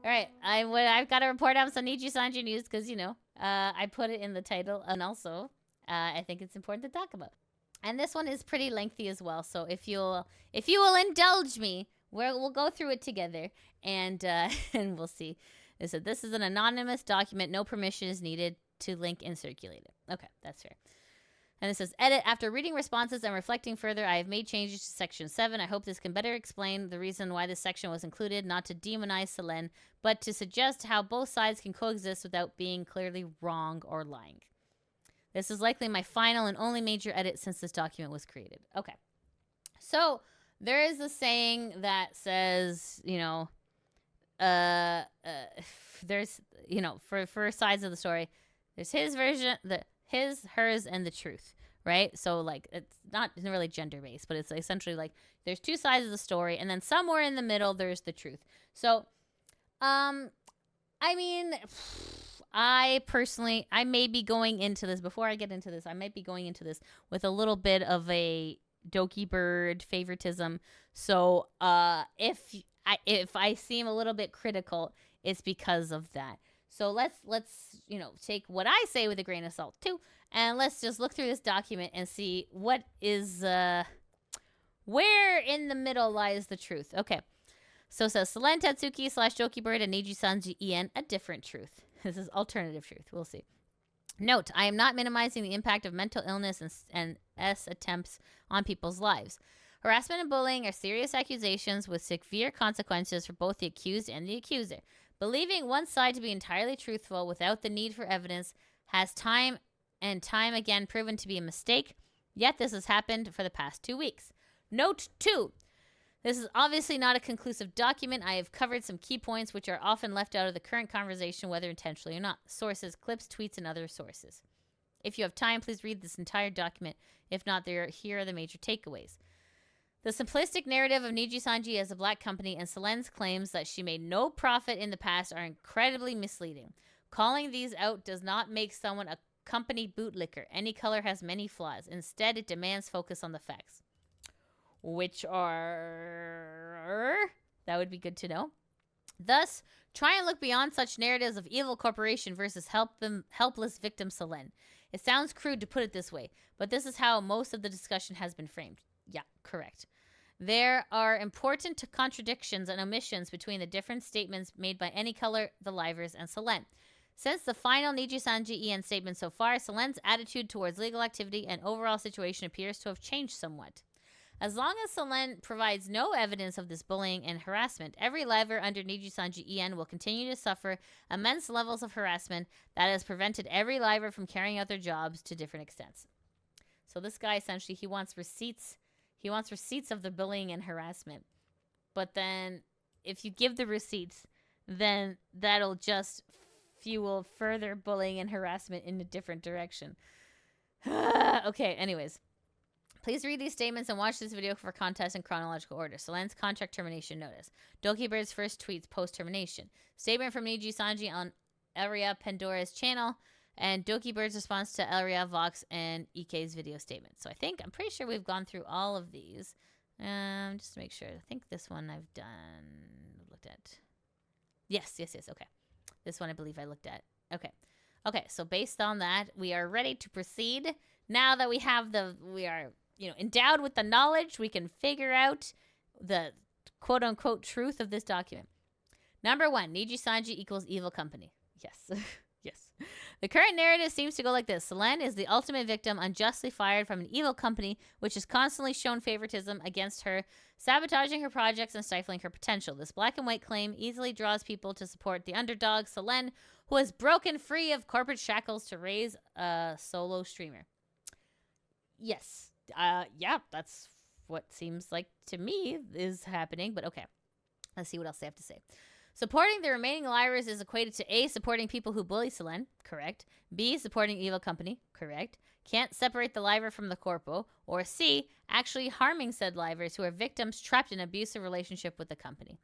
right, I've got to report on some Nijisanji news because, you know, I put it in the title, and also I think it's important to talk about. And this one is pretty lengthy as well, so if you will indulge me, we'll go through it together, and and we'll see. It said, this is an anonymous document. No permission is needed to link and circulate it. Okay, that's fair. And it says, edit, after reading responses and reflecting further, I have made changes to section 7. I hope this can better explain the reason why this section was included, not to demonize Selen, but to suggest how both sides can coexist without being clearly wrong or lying. This is likely my final and only major edit since this document was created. Okay. So, there is a saying that says, you know, there's, you know, for sides of the story, there's his version, his, hers, and the truth, right? So, like, it's not really gender-based, but it's essentially like there's two sides of the story, and then somewhere in the middle, there's the truth. So, I mean, I personally, I may be going into this, before I get into this, I might be going into this with a little bit of a Dokibird favoritism. So, if I seem a little bit critical, it's because of that. So let's you know, take what I say with a grain of salt too, and let's just look through this document and see what is where in the middle lies the truth. Okay, so it says Selen Tatsuki / Dokibird and Nijisanji EN, a different truth. This is alternative truth. We'll see. Note, I am not minimizing the impact of mental illness and attempts on people's lives. Harassment and bullying are serious accusations with severe consequences for both the accused and the accuser. Believing one side to be entirely truthful without the need for evidence has time and time again proven to be a mistake, yet this has happened for the past 2 weeks. Note 2. This is obviously not a conclusive document. I have covered some key points which are often left out of the current conversation, whether intentionally or not. Sources, clips, tweets, and other sources. If you have time, please read this entire document. If not, here are the major takeaways. The simplistic narrative of Nijisanji as a black company and Selen's claims that she made no profit in the past are incredibly misleading. Calling these out does not make someone a company bootlicker. Any color has many flaws. Instead, it demands focus on the facts. Which are... That would be good to know. Thus, try and look beyond such narratives of evil corporation versus helpless victim Selen. It sounds crude to put it this way, but this is how most of the discussion has been framed. Yeah, correct. There are important contradictions and omissions between the different statements made by Any Color, the Livers, and Selen. Since the final Nijisanji EN statement so far, Selen's attitude towards legal activity and overall situation appears to have changed somewhat. As long as Selen provides no evidence of this bullying and harassment, every liver under Nijisanji EN will continue to suffer immense levels of harassment that has prevented every liver from carrying out their jobs to different extents. So this guy essentially, he wants receipts. He wants receipts of the bullying and harassment. But then if you give the receipts, then that'll just fuel further bullying and harassment in a different direction. Okay, anyways. Please read these statements and watch this video for context in chronological order. Selen's contract termination notice. Dokibird's first tweets post-termination. Statement from Nijisanji on Elira Pandora's channel. And Dokibird's response to Elira, Vox, and Ike's video statement. So I'm pretty sure we've gone through all of these. Just to make sure. I think this one I've looked at. Yes, okay. This one I believe I looked at. Okay, so based on that, we are ready to proceed. Now that we are, you know, endowed with the knowledge, we can figure out the quote-unquote truth of this document. Number 1, Nijisanji equals evil company. Yes. Yes. The current narrative seems to go like this. Selen is the ultimate victim, unjustly fired from an evil company, which has constantly shown favoritism against her, sabotaging her projects and stifling her potential. This black and white claim easily draws people to support the underdog, Selen, who has broken free of corporate shackles to raise a solo streamer. Yes. Yeah, that's what seems like to me is happening, but okay. Let's see what else they have to say. Supporting the remaining liars is equated to A, supporting people who bully Selen, correct. B, supporting evil company, correct. Can't separate the liver from the corpo. Or C, actually harming said livers who are victims trapped in an abusive relationship with the company.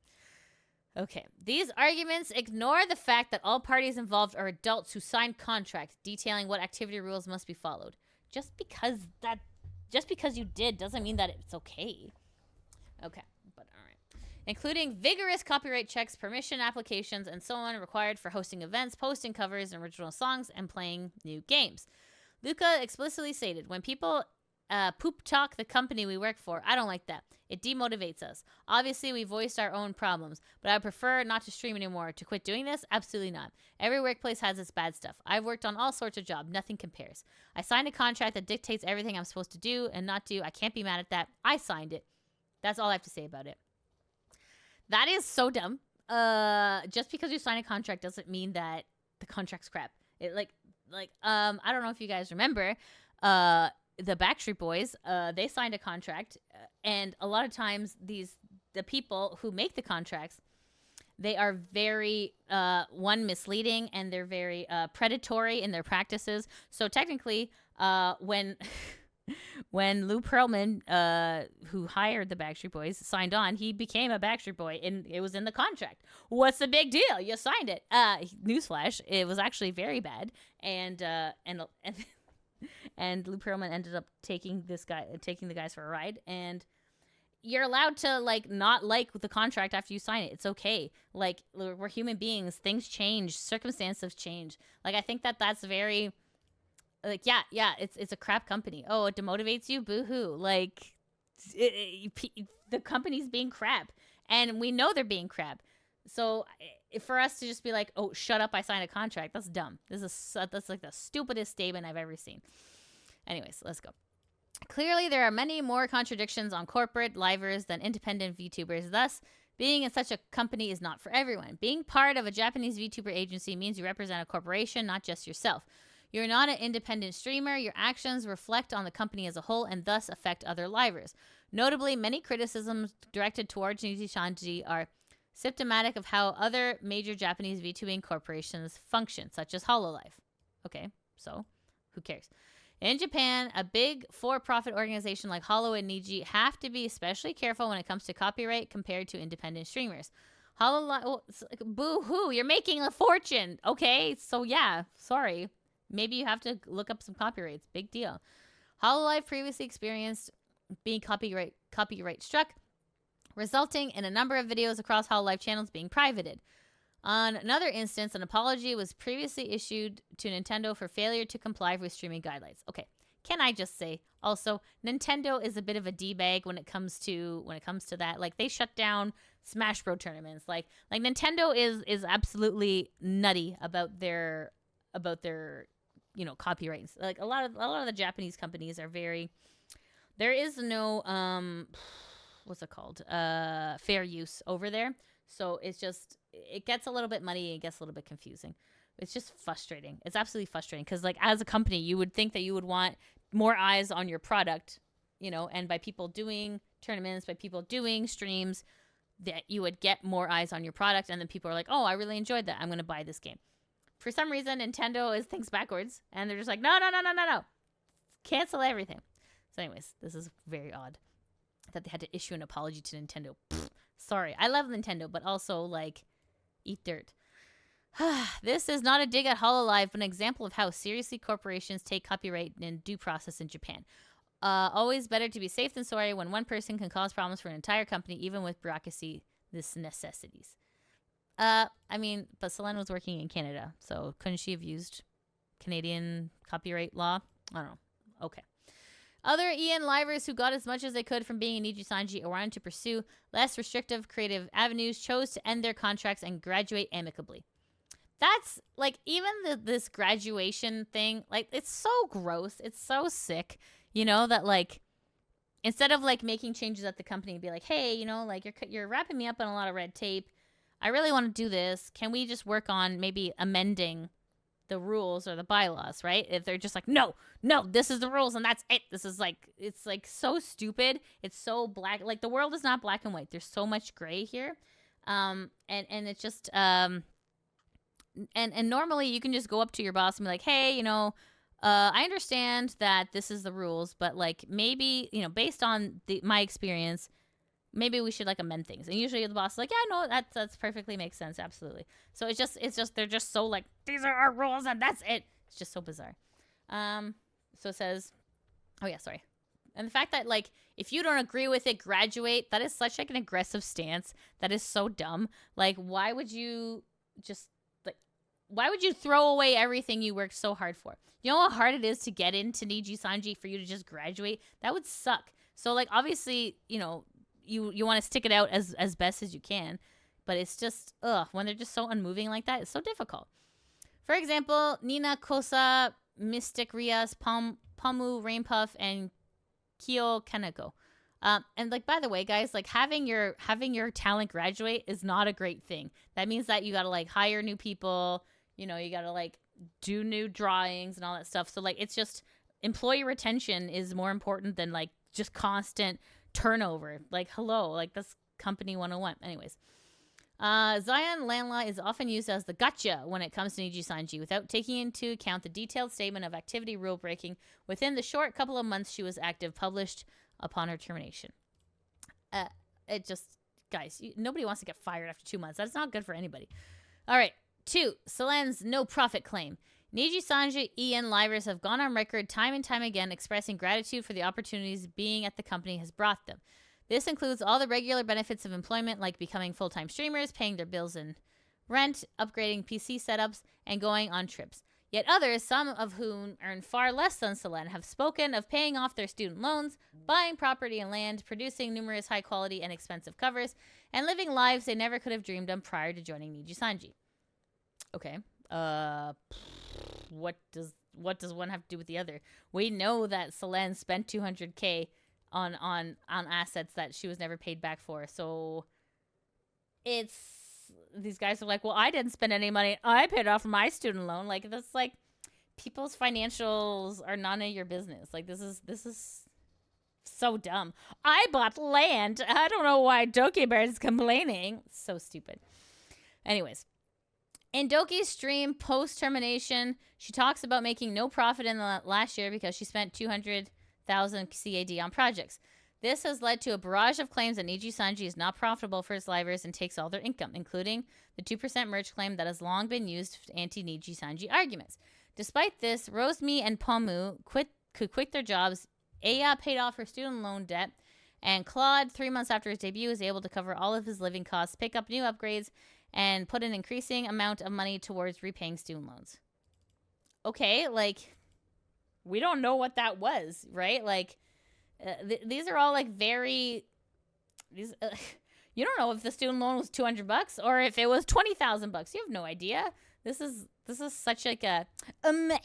Okay, these arguments ignore the fact that all parties involved are adults who signed contracts detailing what activity rules must be followed. Just because you did doesn't mean that it's okay. Okay, but all right. including vigorous copyright checks, permission applications, and so on required for hosting events, posting covers and original songs, and playing new games. Luca explicitly stated, when people poop talk the company we work for, I don't like that. It demotivates us. Obviously, we voiced our own problems, but I prefer not to stream anymore. To quit doing this? Absolutely not. Every workplace has its bad stuff. I've worked on all sorts of jobs. Nothing compares. I signed a contract that dictates everything I'm supposed to do and not do. I can't be mad at that. I signed it. That's all I have to say about it. That is so dumb. Just because you sign a contract doesn't mean that the contract's crap. It I don't know if you guys remember, the Backstreet Boys, they signed a contract, and a lot of times the people who make the contracts, they are very misleading, and they're very predatory in their practices. So technically, when Lou Pearlman, who hired the Backstreet Boys, signed on, he became a Backstreet Boy, and it was in the contract. What's the big deal? You signed it. Newsflash, it was actually very bad, and and Lou Pearlman ended up taking the guys for a ride. And you're allowed to not like the contract after you sign it. It's okay. We're human beings. Things change. Circumstances change. I think that's very it's a crap company. Oh, it demotivates you. Boo hoo. The company's being crap, and we know they're being crap. So for us to just be like, oh, shut up, I signed a contract, that's dumb. That's the stupidest statement I've ever seen. Anyways, let's go. Clearly, there are many more contradictions on corporate livers than independent VTubers. Thus, being in such a company is not for everyone. Being part of a Japanese VTuber agency means you represent a corporation, not just yourself. You're not an independent streamer. Your actions reflect on the company as a whole and thus affect other livers. Notably, many criticisms directed towards Nijisanji are symptomatic of how other major Japanese VTubing corporations function, such as Hololive. Okay, so who cares? In Japan, a big for-profit organization like Holo and Niji have to be especially careful when it comes to copyright compared to independent streamers. Hololive, boo-hoo, you're making a fortune. Okay, so yeah, sorry. Maybe you have to look up some copyrights. Big deal. Hololive previously experienced being copyright struck, resulting in a number of videos across Hololive channels being privated. On another instance, an apology was previously issued to Nintendo for failure to comply with streaming guidelines. Okay, can I just say, also, Nintendo is a bit of a D-bag when it comes to that. They shut down Smash Bros tournaments. Nintendo is absolutely nutty about their copyrights. A lot of the Japanese companies are very. There is no what's it called? Fair use over there. So it gets a little bit muddy. It gets a little bit confusing. It's just frustrating. It's absolutely frustrating because as a company, you would think that you would want more eyes on your product, and by people doing tournaments, by people doing streams, that you would get more eyes on your product, and then people are like, oh, I really enjoyed that. I'm going to buy this game. For some reason, Nintendo thinks backwards, and they're just like, no. Cancel everything. So anyways, this is very odd that they had to issue an apology to Nintendo. Sorry. I love Nintendo, but also, eat dirt. This is not a dig at Hololive, but an example of how seriously corporations take copyright and due process in Japan. Always better to be safe than sorry when one person can cause problems for an entire company, even with bureaucracy, this necessities. But Selen was working in Canada, so couldn't she have used Canadian copyright law? I don't know. Okay. Other EN livers who got as much as they could from being a Nijisanji or wanted to pursue less restrictive creative avenues chose to end their contracts and graduate amicably. That's, even this graduation thing, it's so gross. It's so sick, that, instead of, making changes at the company and be like, hey, you're wrapping me up in a lot of red tape. I really want to do this. Can we just work on maybe amending the rules or the bylaws, right? If they're just like, no, this is the rules and that's it. This is it's so stupid. It's so black. The world is not black and white. There's so much gray here. And it's just, and normally you can just go up to your boss and be like, hey, I understand that this is the rules, but maybe, based on my experience, maybe we should amend things. And usually the boss is like, yeah, no, that's perfectly makes sense. Absolutely. So it's just, they're just so these are our rules and that's it. It's just so bizarre. So it says, oh yeah, sorry. And the fact that if you don't agree with it, graduate. That is such like an aggressive stance. That is so dumb. Like, why would you just like, why would you throw away everything you worked so hard for? You know how hard it is to get into Nijisanji for you to just graduate? That would suck. So like, obviously, you know, you want to stick it out as best as you can, but it's just, when they're just so unmoving like that, it's so difficult. For example, Nina Kosa, Mystic Rias, Pamu Rainpuff, and Kyo Kaneko. And like, by the way, guys, like having your talent graduate is not a great thing. That means that you gotta like hire new people, you know, you gotta like do new drawings and all that stuff. So like, it's just employee retention is more important than like just constant turnover. Like, hello, like that's company 101. Anyways. Zion Lanla is often used as the gotcha when it comes to Nijisanji without taking into account the detailed statement of activity rule breaking within the short couple of months she was active, published upon her termination. It just, guys, nobody wants to get fired after 2 months. That's not good for anybody. All right. 2. Selen's no profit claim. Nijisanji and Livers have gone on record time and time again expressing gratitude for the opportunities being at the company has brought them. This includes all the regular benefits of employment like becoming full-time streamers, paying their bills and rent, upgrading PC setups, and going on trips. Yet others, some of whom earn far less than Selen, have spoken of paying off their student loans, buying property and land, producing numerous high-quality and expensive covers, and living lives they never could have dreamed of prior to joining Nijisanji. Okay. What does one have to do with the other? We know that Selen spent 200K on assets that she was never paid back for. So it's, these guys are like, well, I didn't spend any money. I paid off my student loan. Like, that's like, people's financials are none of your business. Like, this is so dumb. I bought land. I don't know why Dokibird is complaining. So stupid. Anyways. In Doki's stream post-termination, she talks about making no profit in the last year because she spent 200,000 CAD on projects. This has led to a barrage of claims that Nijisanji is not profitable for its livers and takes all their income, including the 2% merge claim that has long been used for anti-Nijisanji arguments. Despite this, Rosemi and Pomu could quit their jobs. Aya paid off her student loan debt, and Claude, 3 months after his debut, was able to cover all of his living costs, pick up new upgrades, and put an increasing amount of money towards repaying student loans. Okay, like, we don't know what that was, right? Like, these are all like very, you don't know if the student loan was $200 or if it was $20,000. You have no idea. This is such like a,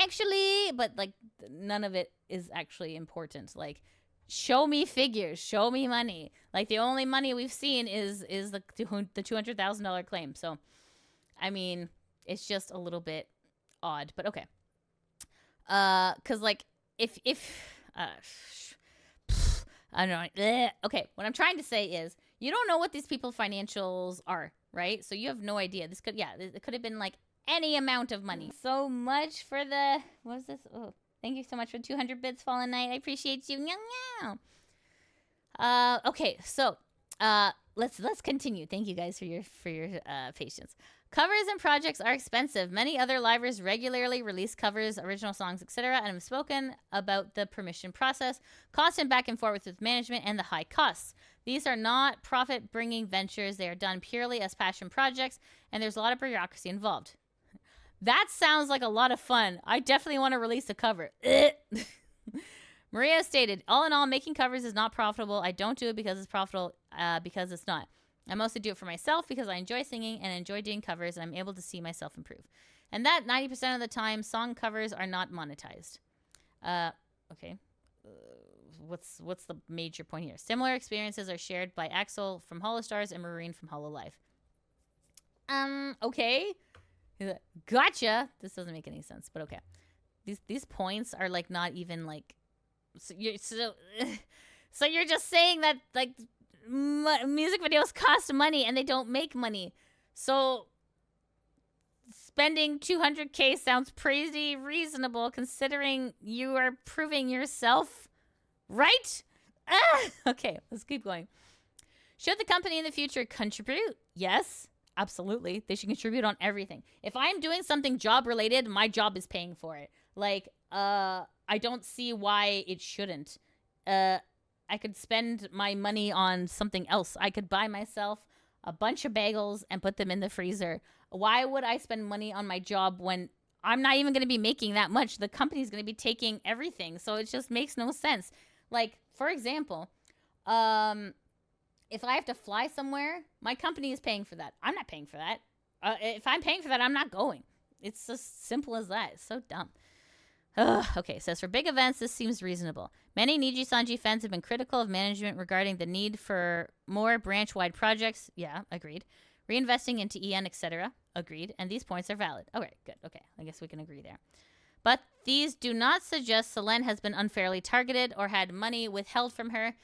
actually, but like none of it is actually important. Like, show me figures, show me money. Like, the only money we've seen is the $200,000 claim. So, I mean, it's just a little bit odd, but okay. Cause like if I don't know. Okay, what I'm trying to say is you don't know what these people's financials are, right? So you have no idea. It could have been like any amount of money. So much for the, what is this? Oh, thank you so much for 200 bits, Fallen Knight. I appreciate you. Okay, so let's continue. Thank you guys for your patience. Covers and projects are expensive. Many other livers regularly release covers, original songs, etc., and have spoken about the permission process, constant back and forth with management, and the high costs. These are not profit-bringing ventures. They are done purely as passion projects, and there's a lot of bureaucracy involved. That sounds like a lot of fun. I definitely want to release a cover. Maria stated, all in all, making covers is not profitable. I don't do it because it's profitable, because it's not. I mostly do it for myself because I enjoy singing and enjoy doing covers, and I'm able to see myself improve. And that 90% of the time, song covers are not monetized. Okay. What's the major point here? Similar experiences are shared by Axel from Holostars and Marine from Hololive. Okay. Gotcha. This doesn't make any sense, but okay. These points are like not even like, so you're just saying that like music videos cost money and they don't make money. So spending 200K sounds pretty reasonable considering you are proving yourself right. Okay, let's keep going. Should the company in the future contribute? Yes, absolutely. They should contribute on everything. If I'm doing something job related, my job is paying for it. Like, I don't see why it shouldn't. I could spend my money on something else. I could buy myself a bunch of bagels and put them in the freezer. Why would I spend money on my job when I'm not even going to be making that much? The company's going to be taking everything. So it just makes no sense. Like, for example, if I have to fly somewhere, my company is paying for that. I'm not paying for that. If I'm paying for that, I'm not going. It's as simple as that. It's so dumb. Okay, it says, for big events, this seems reasonable. Many Nijisanji fans have been critical of management regarding the need for more branch-wide projects. Yeah, agreed. Reinvesting into EN, etc. Agreed. And these points are valid. All right, good. Okay, I guess we can agree there. But these do not suggest Selen has been unfairly targeted or had money withheld from her.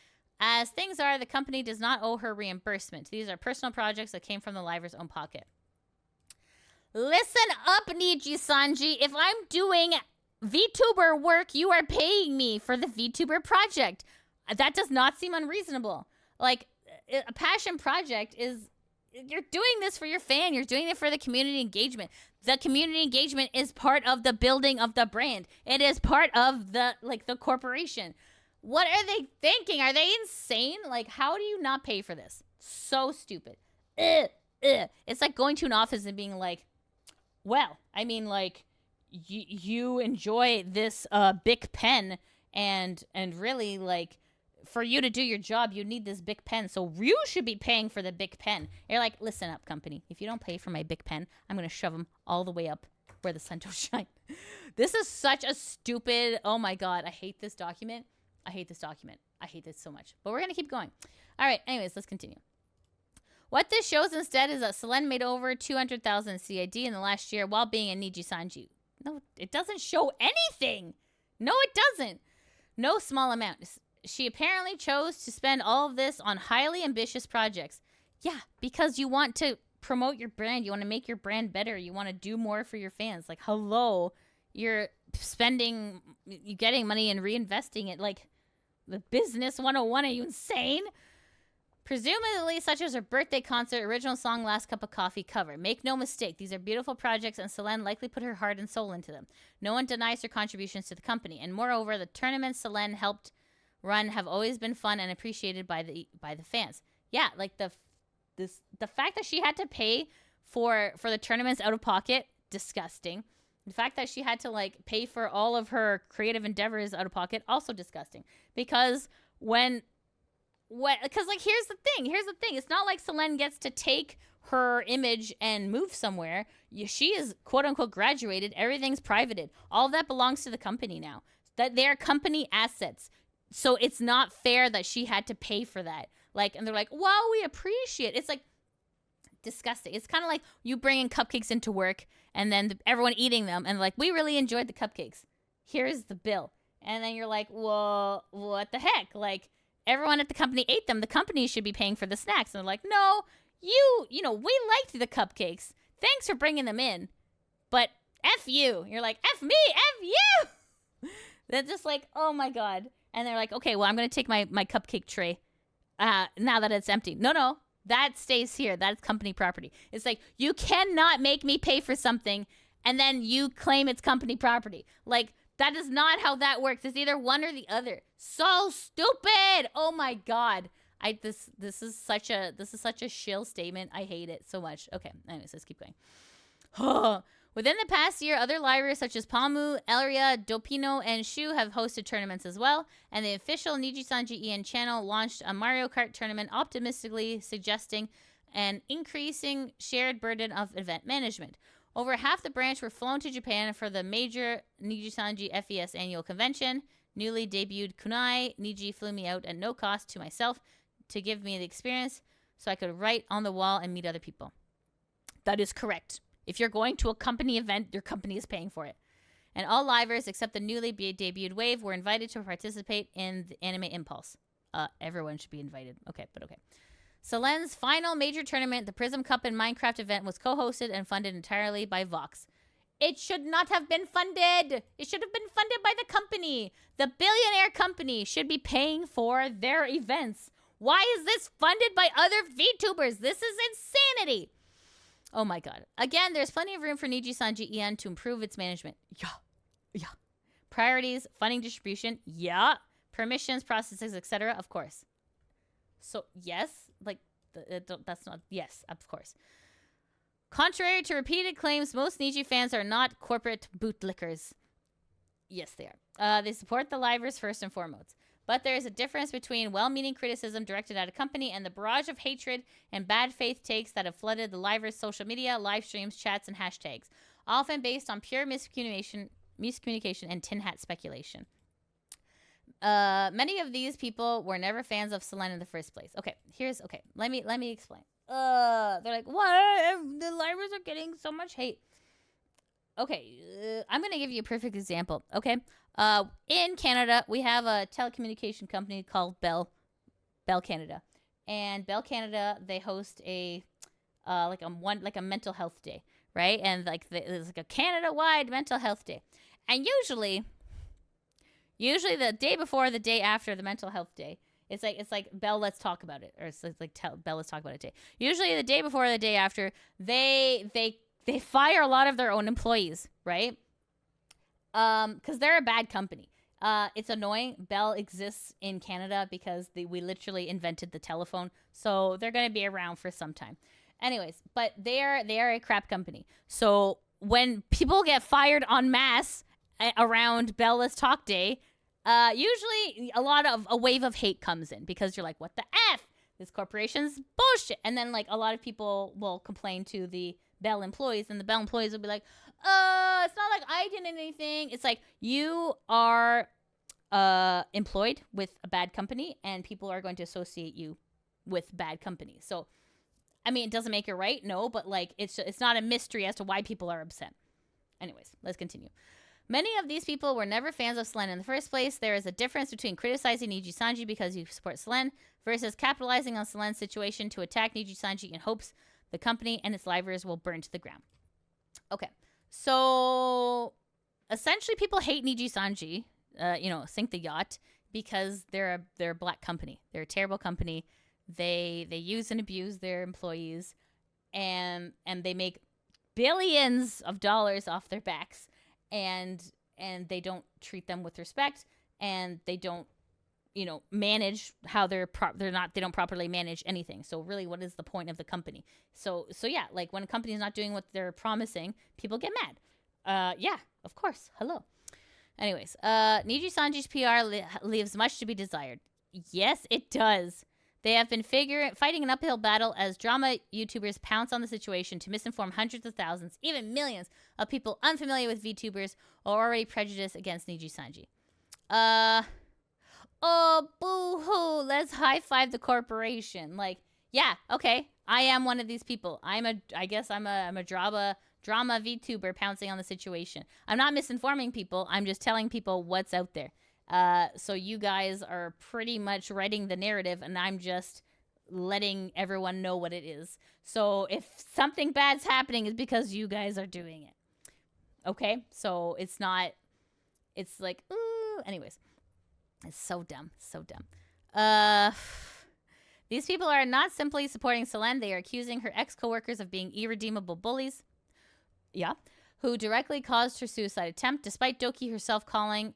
As things are, the company does not owe her reimbursement. These are personal projects that came from the liver's own pocket. Listen up, Nijisanji. If I'm doing VTuber work, you are paying me for the VTuber project. That does not seem unreasonable. Like, a passion project is, you're doing this for your fan. You're doing it for the community engagement. The community engagement is part of the building of the brand. It is part of the corporation. What are they thinking? Are they insane? Like, how do you not pay for this? So stupid. It's like going to an office and being like, well, I mean, like, you enjoy this Bic pen, and really, like, for you to do your job, you need this Bic pen, so you should be paying for the Bic pen. You're like, listen up, company. If you don't pay for my Bic pen, I'm going to shove them all the way up where the sun don't shine. This is such a stupid, oh my god, I hate this document. I hate this document. I hate this so much. But we're going to keep going. All right, anyways, let's continue. What this shows instead is that Selen made over 200,000 CID in the last year while being a Nijisanji. No, it doesn't show anything. No, it doesn't. No small amount. She apparently chose to spend all of this on highly ambitious projects. Yeah, because you want to promote your brand. You want to make your brand better. You want to do more for your fans. Like, hello, you're getting money and reinvesting it. Like, the business 101. Are you insane? Presumably, such as her birthday concert, original song, Last Cup of Coffee cover. Make no mistake, these are beautiful projects, and Selen likely put her heart and soul into them. No one denies her contributions to the company, and moreover, the tournaments Selen helped run have always been fun and appreciated by the fans. Yeah, like the fact that she had to pay for the tournaments out of pocket, disgusting. The fact that she had to like pay for all of her creative endeavors out of pocket, also disgusting. Because because like here's the thing. It's not like Selen gets to take her image and move somewhere. She is quote unquote graduated. Everything's privated. All of that belongs to the company now. That they're company assets. So it's not fair that she had to pay for that. Like, and they're like, well, we appreciate it. It's like disgusting. It's kind of like you bringing cupcakes into work and then everyone eating them and like, we really enjoyed the cupcakes. Here's the bill. And then you're like, well, what the heck? Like, everyone at the company ate them. The company should be paying for the snacks. And they're like, no, you know, we liked the cupcakes. Thanks for bringing them in. But F you. You're like, F me, F you. They're just like, oh my God. And they're like, okay, well, I'm going to take my cupcake tray now that it's empty. No, that stays here. That's company property. It's like, you cannot make me pay for something and then you claim it's company property. Like, that is not how that works. It's either one or the other. So stupid. Oh my God. This is such a shill statement. I hate it so much. Okay, anyways, let's keep going. Within the past year, other libraries such as Palmu, Elira, Dopino, and Shu have hosted tournaments as well, and the official Nijisanji EN channel launched a Mario Kart tournament, optimistically suggesting an increasing shared burden of event management. Over half the branch were flown to Japan for the major Nijisanji FES annual convention. Newly debuted Kunai, Niji flew me out at no cost to myself to give me the experience so I could write on the wall and meet other people. That is correct. If you're going to a company event, your company is paying for it. And all livers except the newly debuted Wave were invited to participate in the Anime Impulse. Everyone should be invited. Okay, but okay. Selen's final major tournament, the Prism Cup and Minecraft event, was co-hosted and funded entirely by Vox. It should not have been funded. It should have been funded by the company. The billionaire company should be paying for their events. Why is this funded by other VTubers? This is insanity. Oh my God. Again, there's plenty of room for Nijisanji EN to improve its management. Yeah. Priorities, funding distribution. Yeah. permissions, processes, etc. Of course. So yes, like that's not yes, of course. Contrary to repeated claims, most Niji fans are not corporate bootlickers. Yes, they are. They support the livers first and foremost. But there is a difference between well-meaning criticism directed at a company and the barrage of hatred and bad faith takes that have flooded the livers' social media, live streams, chats, and hashtags, often based on pure miscommunication and tin hat speculation. Many of these people were never fans of Selen in the first place. Okay. Let me explain. They're like, what? The livers are getting so much hate. Okay, I'm gonna give you a perfect example. Okay, in Canada, we have a telecommunication company called Bell Canada, and Bell Canada, they host a mental health day, right? And there's like a Canada-wide mental health day, and usually the day before, the day after the mental health day, it's like Bell, let's talk about it, or it's like Bell, let's talk about it day. Usually the day before or the day after, they fire a lot of their own employees, right? Because they're a bad company. It's annoying. Bell exists in Canada because we literally invented the telephone, so they're going to be around for some time. Anyways, but they are a crap company. So when people get fired en masse around Bell Let's Talk Day, usually a wave of hate comes in because you're like, what the F? This corporation's bullshit. And then like a lot of people will complain to the Bell employees, and the Bell employees will be like, it's not like I did anything. It's like, you are employed with a bad company, and people are going to associate you with bad companies. So, I mean, it doesn't make it right, no, but like, it's not a mystery as to why people are upset. Anyways, let's continue. Many of these people were never fans of Selen in the first place. There is a difference between criticizing Nijisanji because you support Selen versus capitalizing on Selen's situation to attack Nijisanji in hopes the company and its livers will burn to the ground. Okay, so essentially people hate Nijisanji, sink the yacht, because they're a black company. They're a terrible company. They use and abuse their employees, and they make billions of dollars off their backs, and they don't treat them with respect, and they don't manage how they don't properly manage anything. So really, what is the point of the company? So yeah, like when a company is not doing what they're promising, people get mad. Yeah, of course. Hello. Anyways, Nijisanji's PR leaves much to be desired. Yes, it does. They have been fighting an uphill battle as drama YouTubers pounce on the situation to misinform hundreds of thousands, even millions, of people unfamiliar with VTubers or already prejudiced against Nijisanji. Oh, boo-hoo, let's high-five the corporation. Like, yeah, okay, I am one of these people. I guess I'm a drama VTuber pouncing on the situation. I'm not misinforming people. I'm just telling people what's out there. So you guys are pretty much writing the narrative, and I'm just letting everyone know what it is. So if something bad's happening, it's because you guys are doing it. Okay? So it's like, ooh, anyways. It's so dumb. So dumb. These people are not simply supporting Selen. They are accusing her ex-coworkers of being irredeemable bullies. Yeah. Who directly caused her suicide attempt, despite Doki herself calling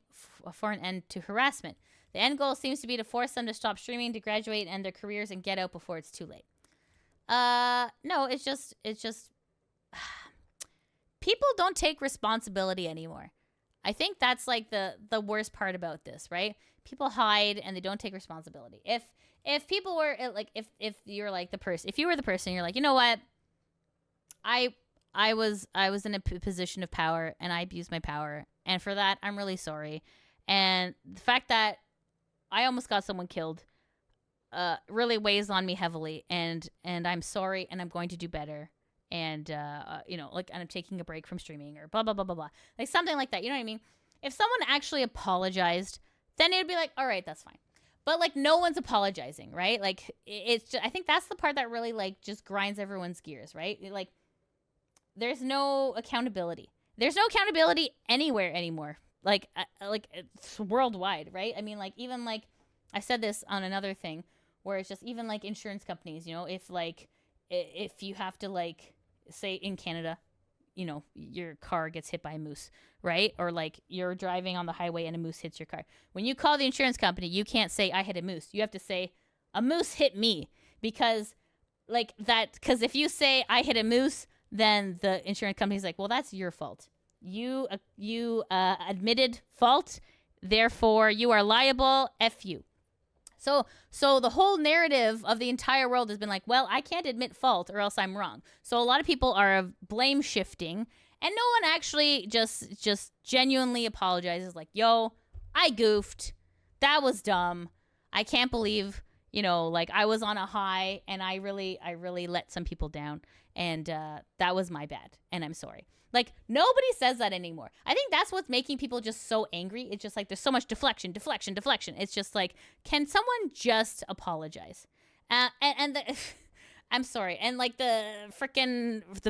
for an end to harassment. The end goal seems to be to force them to stop streaming, to graduate, end their careers, and get out before it's too late. No, it's just people don't take responsibility anymore. I think that's like the worst part about this, right? People hide and they don't take responsibility. If people were like, if you're like the person, if you were the person, you're like, you know what? I was in a position of power and I abused my power, and for that I'm really sorry. And the fact that I almost got someone killed really weighs on me heavily, and I'm sorry, and I'm going to do better. And and I'm taking a break from streaming, or blah blah blah blah blah, like something like that. You know what I mean? If someone actually apologized, then it'd be like, all right, that's fine. But like, no one's apologizing, right? Like, it's just, I think that's the part that really like just grinds everyone's gears, right? Like, there's no accountability. There's no accountability anywhere anymore. Like it's worldwide, right? I mean, like, even like I said this on another thing where it's just even like insurance companies, if you have to, like, say in Canada, you know, your car gets hit by a moose, right? Or like you're driving on the highway and a moose hits your car. When you call the insurance company, you can't say I hit a moose. You have to say a moose hit me, because like that, because if you say I hit a moose, then the insurance company's like, well, that's your fault. You admitted fault, therefore you are liable. F you. So the whole narrative of the entire world has been like, well, I can't admit fault or else I'm wrong. So a lot of people are blame shifting, and no one actually just genuinely apologizes. Like, yo, I goofed. That was dumb. I can't believe, you know, like I was on a high and I really let some people down, and that was my bad, and I'm sorry. Like, nobody says that anymore. I think that's what's making people just so angry. It's just like there's so much deflection. It's just like, can someone just apologize? I'm sorry. And like the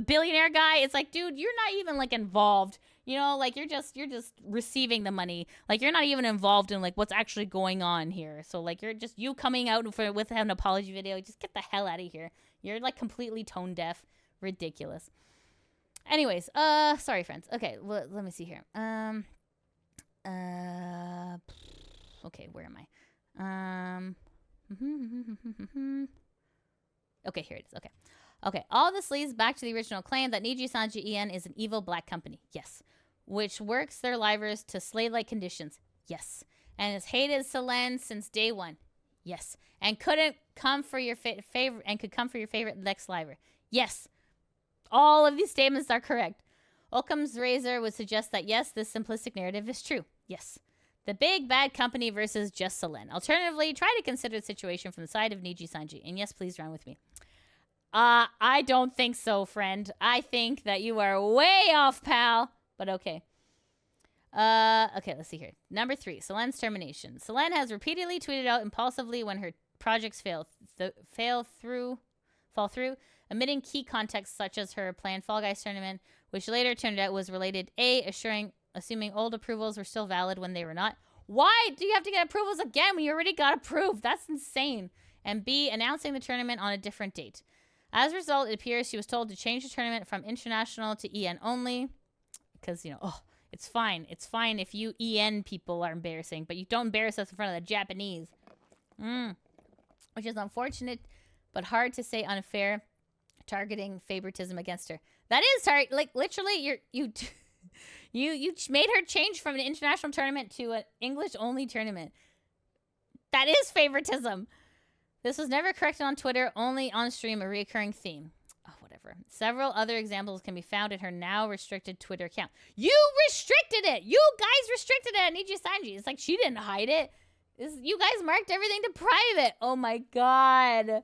billionaire guy, it's like, dude, you're not even like involved. You know, like you're just receiving the money. Like you're not even involved in like what's actually going on here. So like you coming out with an apology video. Just get the hell out of here. You're like completely tone deaf. Ridiculous. Anyways, sorry, friends. Okay, let me see here. Okay, where am I? Okay, here it is. Okay. All this leads back to the original claim that Nijisanji EN is an evil black company. Yes. Which works their livers to slave-like conditions. Yes. And has hated Selen since day one. Yes. And couldn't come for your favorite and could come for your favorite next liver. Yes. All of these statements are correct. Occam's razor would suggest that yes, this simplistic narrative is true. Yes. The big bad company versus just Selen. Alternatively, try to consider the situation from the side of Nijisanji. And yes, please run with me. I don't think so, friend. I think that you are way off, pal. But okay. Okay, let's see here. Number 3, Selen's termination. Selen has repeatedly tweeted out impulsively when her projects fall through, omitting key context such as her planned Fall Guys tournament, which later turned out was related A, assuming old approvals were still valid when they were not. Why do you have to get approvals again when you already got approved? That's insane. And B, announcing the tournament on a different date. As a result, it appears she was told to change the tournament from international to EN only, because, you know, it's fine. It's fine if you EN people are embarrassing, but you don't embarrass us in front of the Japanese. Which is unfortunate, but hard to say unfair, targeting favoritism against her. That is like literally you made her change from an international tournament to an English only tournament. That is favoritism. This was never corrected on Twitter, only on stream, a recurring theme. Oh, whatever. Several other examples can be found in her now restricted Twitter account. You restricted it. You guys restricted it at Nijisanji. It's like she didn't hide it. You guys marked everything to private. Oh my god.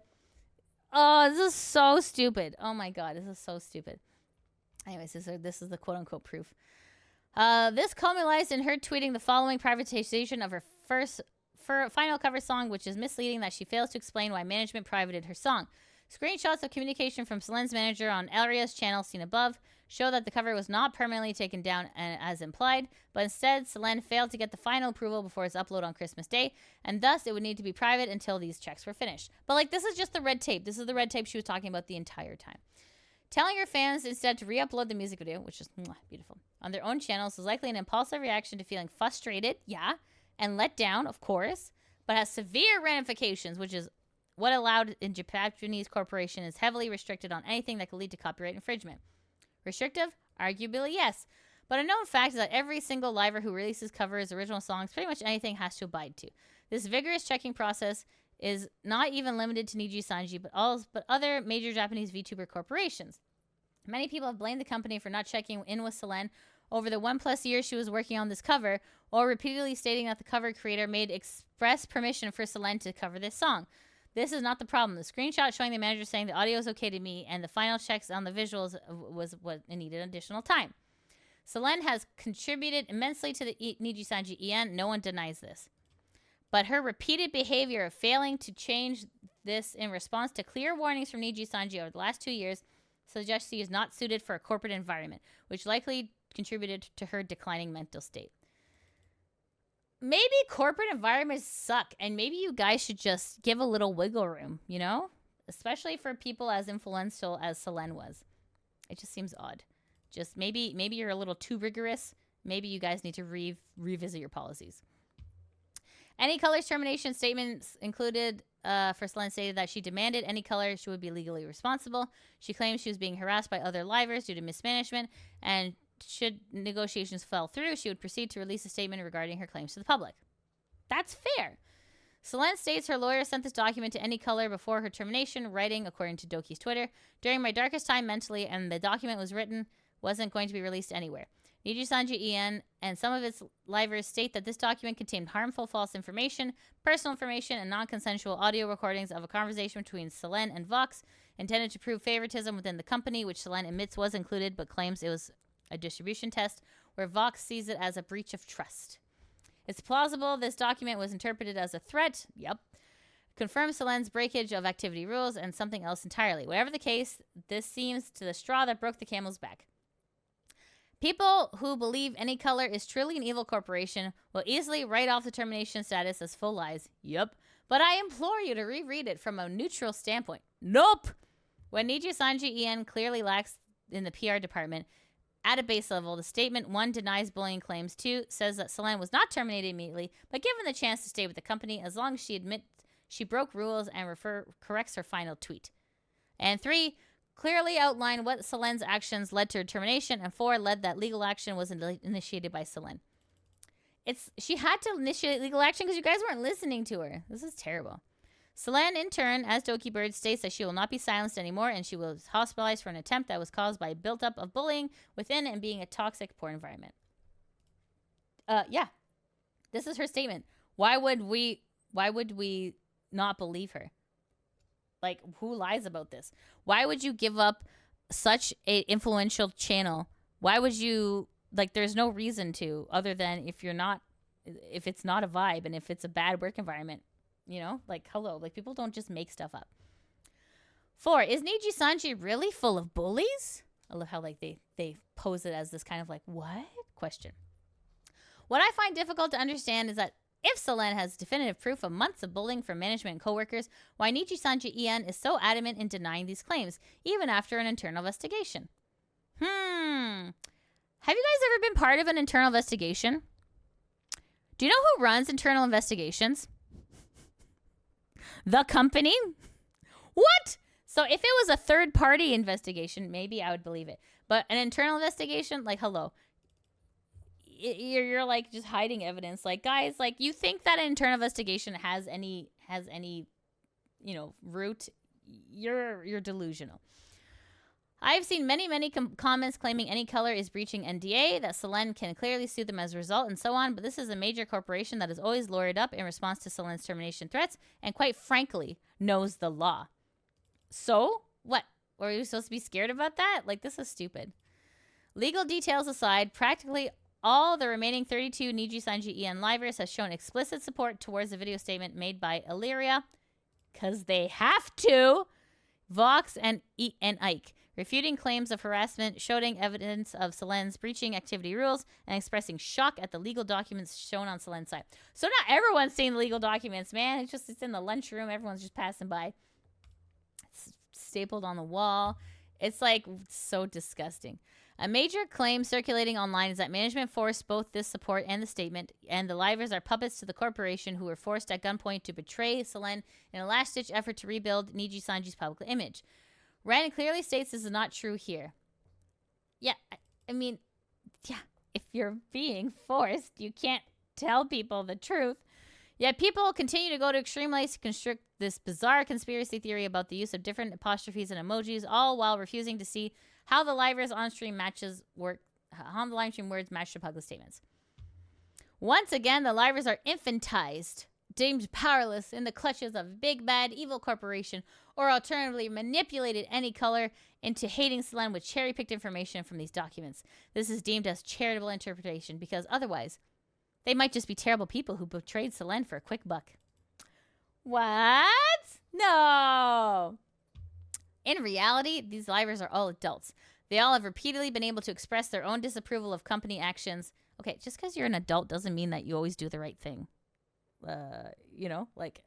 Oh, this is so stupid. Oh my god, this is so stupid. Anyways, this is the quote-unquote proof. This culminates in her tweeting the following privatization of her final cover song, which is misleading that she fails to explain why management privated her song. Screenshots of communication from Selen's manager on Elira's channel seen above show that the cover was not permanently taken down as implied, but instead Selen failed to get the final approval before its upload on Christmas Day, and thus it would need to be private until these checks were finished. But like, this is just the red tape. This is the red tape she was talking about the entire time. Telling her fans instead to re-upload the music video, which is beautiful, on their own channels was likely an impulsive reaction to feeling frustrated, and let down, of course, but has severe ramifications, which is what allowed in Japanese corporation is heavily restricted on anything that could lead to copyright infringement. Restrictive? Arguably, yes. But a known fact is that every single liver who releases covers original songs, pretty much anything, has to abide to. This vigorous checking process is not even limited to Nijisanji, but other major Japanese VTuber corporations. Many people have blamed the company for not checking in with Selen over the 1+ years she was working on this cover, or repeatedly stating that the cover creator made express permission for Selen to cover this song. This is not the problem. The screenshot showing the manager saying the audio is okay to me and the final checks on the visuals was what needed additional time. Selen has contributed immensely to the Nijisanji EN. No one denies this. But her repeated behavior of failing to change this in response to clear warnings from Nijisanji over the last 2 years suggests she is not suited for a corporate environment, which likely contributed to her declining mental state. Maybe corporate environments suck, and maybe you guys should just give a little wiggle room, you know? Especially for people as influential as Selen was. It just seems odd. Just maybe you're a little too rigorous. Maybe you guys need to revisit your policies. Any Color's termination statements included for Selen stated that she demanded Any Color she would be legally responsible. She claimed she was being harassed by other livers due to mismanagement, and should negotiations fall through, she would proceed to release a statement regarding her claims to the public. That's fair. Selen states her lawyer sent this document to Any Color before her termination, writing, according to Doki's Twitter, "During my darkest time mentally, and the document was written, wasn't going to be released anywhere. Nijisanji EN and some of its livers state that this document contained harmful false information, personal information, and non-consensual audio recordings of a conversation between Selen and Vox intended to prove favoritism within the company, which Selen admits was included but claims it was a distribution test, where Vox sees it as a breach of trust. It's plausible this document was interpreted as a threat. Yep. Confirms Selen's breakage of activity rules and something else entirely. Whatever the case, this seems to the straw that broke the camel's back. People who believe Any Color is truly an evil corporation will easily write off the termination status as full lies. Yep. But I implore you to reread it from a neutral standpoint. Nope. When Nijisanji EN clearly lacks in the PR department, at a base level, the statement 1 denies bullying claims, 2 says that Selen was not terminated immediately, but given the chance to stay with the company as long as she admits she broke rules and corrects her final tweet. And 3 clearly outline what Selen's actions led to her termination, and 4 led that legal action was initiated by Selen. She had to initiate legal action because you guys weren't listening to her. This is terrible. Selen, in turn, as Dokibird, states that she will not be silenced anymore, and she was hospitalized for an attempt that was caused by a built-up of bullying within and being a toxic poor environment. Yeah. This is her statement. Why would we not believe her? Like, who lies about this? Why would you give up such a influential channel? Why would you, like, there's no reason to, other than if it's not a vibe and if it's a bad work environment. You know, like, hello, like, people don't just make stuff up. 4, is Nijisanji really full of bullies? I love how, like, they pose it as this kind of, like, what? Question. What I find difficult to understand is that if Selen has definitive proof of months of bullying from management and coworkers, why Nijisanji EN is so adamant in denying these claims, even after an internal investigation. Have you guys ever been part of an internal investigation? Do you know who runs internal investigations? The company? What? So if it was a third-party investigation, maybe I would believe it. But an internal investigation, like, hello. You're like, just hiding evidence. Like, guys, like, you think that an internal investigation has any, you know, root? You're delusional. I've seen many comments claiming Any Color is breaching NDA, that Selen can clearly sue them as a result, and so on, but this is a major corporation that is always lawyered up in response to Selen's termination threats, and quite frankly, knows the law. So, what? Were you supposed to be scared about that? Like, this is stupid. Legal details aside, practically all the remaining 32 Nijisanji EN livers has shown explicit support towards the video statement made by Elira, because they have to, Vox and Ike, refuting claims of harassment, showing evidence of Selen's breaching activity rules, and expressing shock at the legal documents shown on Selen's side. So not everyone's seeing the legal documents, man. It's in the lunchroom. Everyone's just passing by. It's stapled on the wall. It's like so disgusting. A major claim circulating online is that management forced both this support and the statement, and the livers are puppets to the corporation who were forced at gunpoint to betray Selen in a last-ditch effort to rebuild Nijisanji's public image. Rand clearly states this is not true here. Yeah, I mean, yeah, if you're being forced, you can't tell people the truth. Yet people continue to go to extreme lengths to construct this bizarre conspiracy theory about the use of different apostrophes and emojis, all while refusing to see how the livers on-stream matches work, how the live stream words match the public statements. Once again, the livers are infantized, deemed powerless in the clutches of a big bad evil corporation, or alternatively manipulated Any Color into hating Selen with cherry-picked information from these documents. This is deemed as charitable interpretation because otherwise, they might just be terrible people who betrayed Selen for a quick buck. What? No! In reality, these livers are all adults. They all have repeatedly been able to express their own disapproval of company actions. Okay, just because you're an adult doesn't mean that you always do the right thing. You know, like,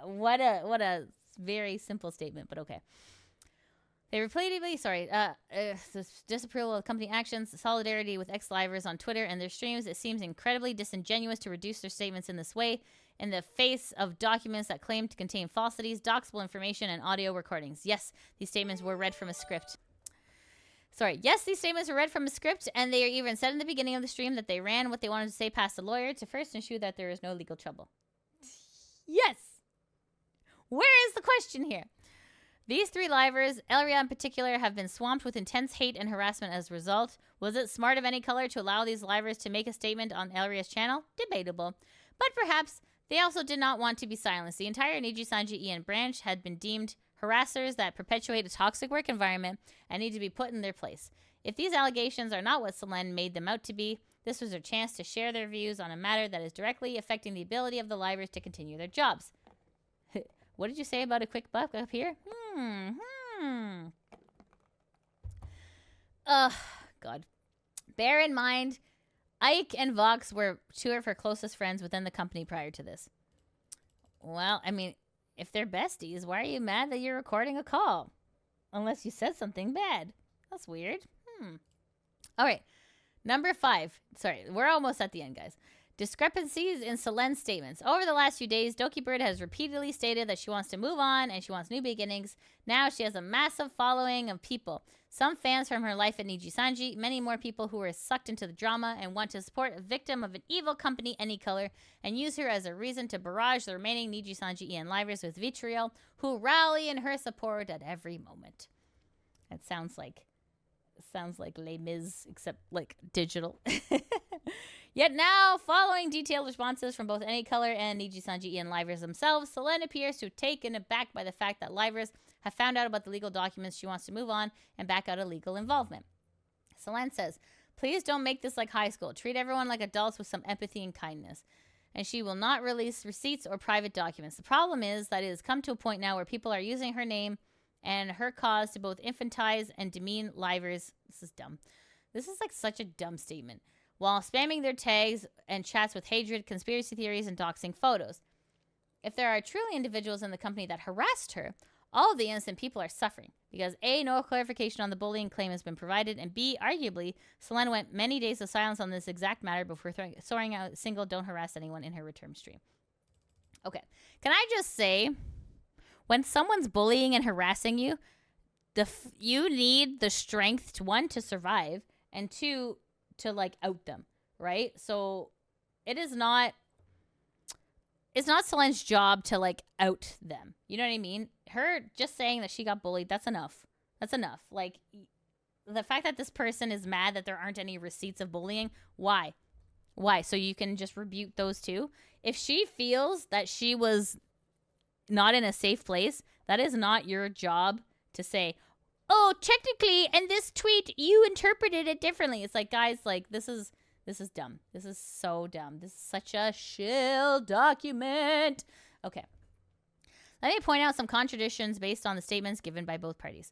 what a very simple statement, but okay. They repeatedly, disapproval of company actions, solidarity with ex-livers on Twitter and their streams. It seems incredibly disingenuous to reduce their statements in this way in the face of documents that claim to contain falsities, doxable information, and audio recordings. Yes, these statements were read from a script. Yes, these statements were read from a script, and they even said in the beginning of the stream that they ran what they wanted to say past the lawyer to first ensure that there is no legal trouble. Yes! Where is the question here? These 3 livers, Elira in particular, have been swamped with intense hate and harassment as a result. Was it smart of any color to allow these livers to make a statement on Elira's channel? Debatable. But perhaps they also did not want to be silenced. The entire Nijisanji Ian branch had been deemed harassers that perpetuate a toxic work environment and need to be put in their place. If these allegations are not what Selen made them out to be, this was their chance to share their views on a matter that is directly affecting the ability of the livers to continue their jobs. What did you say about a quick buck up here? God. Bear in mind, Ike and Vox were 2 of her closest friends within the company prior to this. Well, I mean, if they're besties, why are you mad that you're recording a call? Unless you said something bad. That's weird. All right. Number 5. Sorry, we're almost at the end, guys. Discrepancies in Selen's statements. Over the last few days, Dokibird has repeatedly stated that she wants to move on and she wants new beginnings. Now she has a massive following of people. Some fans from her life at Nijisanji, many more people who are sucked into the drama and want to support a victim of an evil company any color and use her as a reason to barrage the remaining Nijisanji Ian livers with vitriol who rally in her support at every moment. That sounds like Les Mis, except like digital. Yet now, following detailed responses from both Any Color and Nijisanji Ian livers themselves, Selen appears to have taken aback by the fact that livers have found out about the legal documents. She wants to move on and back out of legal involvement. Selen says, please don't make this like high school. Treat everyone like adults with some empathy and kindness. And she will not release receipts or private documents. The problem is that it has come to a point now where people are using her name and her cause to both infantize and demean livers. This is dumb. This is like such a dumb statement. While spamming their tags and chats with hatred, conspiracy theories, and doxing photos. If there are truly individuals in the company that harassed her, all of the innocent people are suffering because A, no clarification on the bullying claim has been provided, and B, arguably, Selen went many days of silence on this exact matter before throwing out a single don't harass anyone in her return stream. Okay, can I just say, when someone's bullying and harassing you, you need the strength to, 1, to survive, and 2, to like out them, right? So it's not Selen's job to like out them. You know what I mean? Her just saying that she got bullied, that's enough. That's enough. Like the fact that this person is mad that there aren't any receipts of bullying, why? So you can just rebuke those too? If she feels that she was not in a safe place, that is not your job to say, oh, technically, in this tweet, you interpreted it differently. It's like, guys, like, this is dumb. This is so dumb. This is such a Shill document. Okay. Let me point out some contradictions based on the statements given by both parties.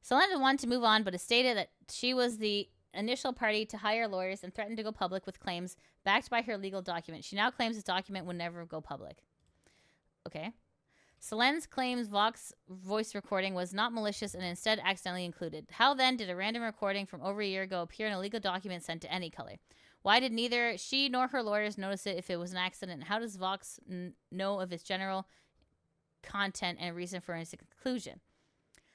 Selen wanted to move on, but has stated that she was the initial party to hire lawyers and threatened to go public with claims backed by her legal document. She now claims this document would never go public. Okay. Selen's claims Vox voice recording was not malicious and instead accidentally included. How then did a random recording from over a year ago appear in a legal document sent to Any Color? Why did neither she nor her lawyers notice it if it was an accident? How does Vox know of its general content and reason for its conclusion?